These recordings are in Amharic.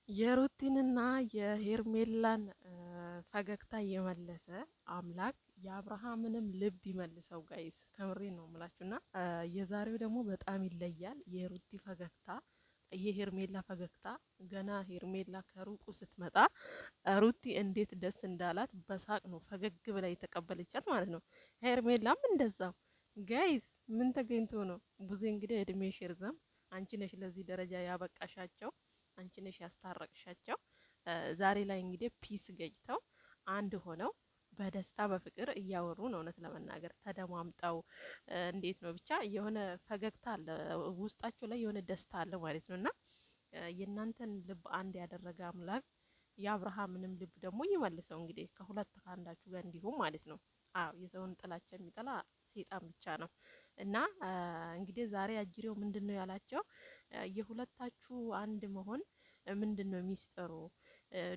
የሩቲንና የሄርሜላን ፈገግታ የመለሰ አምላክ የአብርሃምንም ልብ ይመልሰው። ጋይስ ከምሬ ነው የምላችሁና የዛሬው ደግሞ በጣም ይለያል። የሩቲ ፈገግታ፣ የሄርሜላ ፈገግታ። ገና ሄርሜላ ከሩቁ ስትመጣ ሩቲ እንዴት ደስ እንዳላት በሳቅ ነው ፈገግ ብላ የተቀበለቻት ማለት ነው። ሄርሜላም እንደዛው። ጋይስ ምን ተገኝቶ ነው? ቡዜ እንግዲህ እድሜሽ ይርዘም፣ አንቺ ነሽ ለዚህ ደረጃ ያበቃሻቸው፣ አንቺ ነሽ ያስታረቅሻቸው። ዛሬ ላይ እንግዲህ ፒስ ገጭተው አንድ ሆነው በደስታ በፍቅር እያወሩ ነው። እውነት ለመናገር ተደማምጠው እንዴት ነው ብቻ የሆነ ፈገግታ አለ ውስጣቸው ላይ የሆነ ደስታ አለ ማለት ነው። እና የእናንተን ልብ አንድ ያደረገ አምላክ የአብርሃምንም ልብ ደግሞ ይመልሰው። እንግዲህ ከሁለት ከአንዳችሁ ጋር እንዲሁም ማለት ነው። አዎ የሰውን ጥላቻ የሚጠላ ሴጣን ብቻ ነው። እና እንግዲህ ዛሬ አጅሬው ምንድን ነው ያላቸው? የሁለታችሁ አንድ መሆን ምንድን ነው ሚስጥሩ?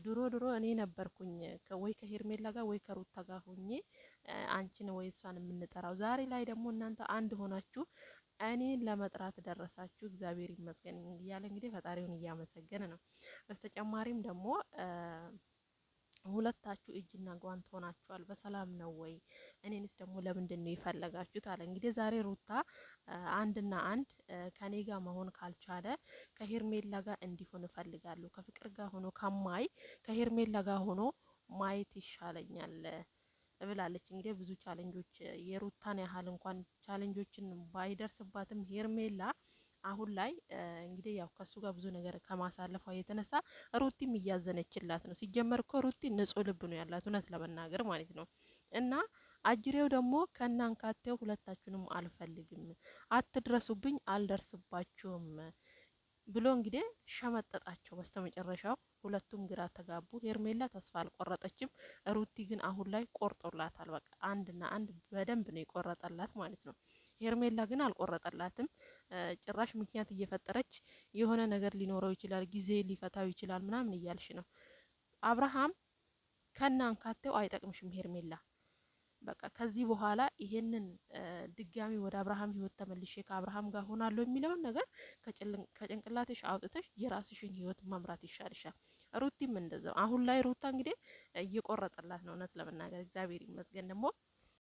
ድሮ ድሮ እኔ ነበርኩኝ ወይ ከሄርሜላ ጋር ወይ ከሩታ ጋር ሆኜ አንቺን ወይ እሷን የምንጠራው፣ ዛሬ ላይ ደግሞ እናንተ አንድ ሆናችሁ እኔን ለመጥራት ደረሳችሁ። እግዚአብሔር ይመስገን እያለ እንግዲህ ፈጣሪውን እያመሰገነ ነው። በስተጨማሪም ደግሞ ሁለታችሁ እጅና ጓንት ሆናችኋል። በሰላም ነው ወይ? እኔንስ ደግሞ ለምንድን ነው የፈለጋችሁት? አለ እንግዲህ ዛሬ ሩታ አንድና አንድ ከኔ ጋር መሆን ካልቻለ ከሄርሜላ ጋር እንዲሆን እፈልጋለሁ። ከፍቅር ጋር ሆኖ ከማይ ከሄርሜላ ጋር ሆኖ ማየት ይሻለኛል ብላለች። እንግዲህ ብዙ ቻሌንጆች የሩታን ያህል እንኳን ቻሌንጆችን ባይደርስባትም ሄርሜላ አሁን ላይ እንግዲህ ያው ከሱ ጋር ብዙ ነገር ከማሳለፏ የተነሳ ሩቲም እያዘነችላት ነው። ሲጀመር እኮ ሩቲ ንጹሕ ልብ ነው ያላት እውነት ለመናገር ማለት ነው። እና አጅሬው ደግሞ ከናንካቴው ሁለታችሁንም አልፈልግም፣ አትድረሱብኝ፣ አልደርስባችሁም ብሎ እንግዲህ ሸመጠጣቸው። በስተመጨረሻው ሁለቱም ግራ ተጋቡ። ሄርሜላ ተስፋ አልቆረጠችም። ሩቲ ግን አሁን ላይ ቆርጦላታል። በቃ አንድና አንድ በደንብ ነው የቆረጠላት ማለት ነው። ሄርሜላ ግን አልቆረጠላትም። ጭራሽ ምክንያት እየፈጠረች የሆነ ነገር ሊኖረው ይችላል፣ ጊዜ ሊፈታው ይችላል ምናምን እያልሽ ነው። አብርሃም ከናንካቴው አይጠቅምሽም ሄርሜላ። በቃ ከዚህ በኋላ ይሄንን ድጋሚ ወደ አብርሃም ህይወት ተመልሼ ከአብርሃም ጋር ሆናለሁ የሚለውን ነገር ከጭንቅላትሽ አውጥተሽ የራስሽን ህይወት መምራት ይሻልሻል። ሩቲም እንደዛው። አሁን ላይ ሩታ እንግዲህ እየቆረጠላት ነው እውነት ለመናገር እግዚአብሔር ይመስገን። ደግሞ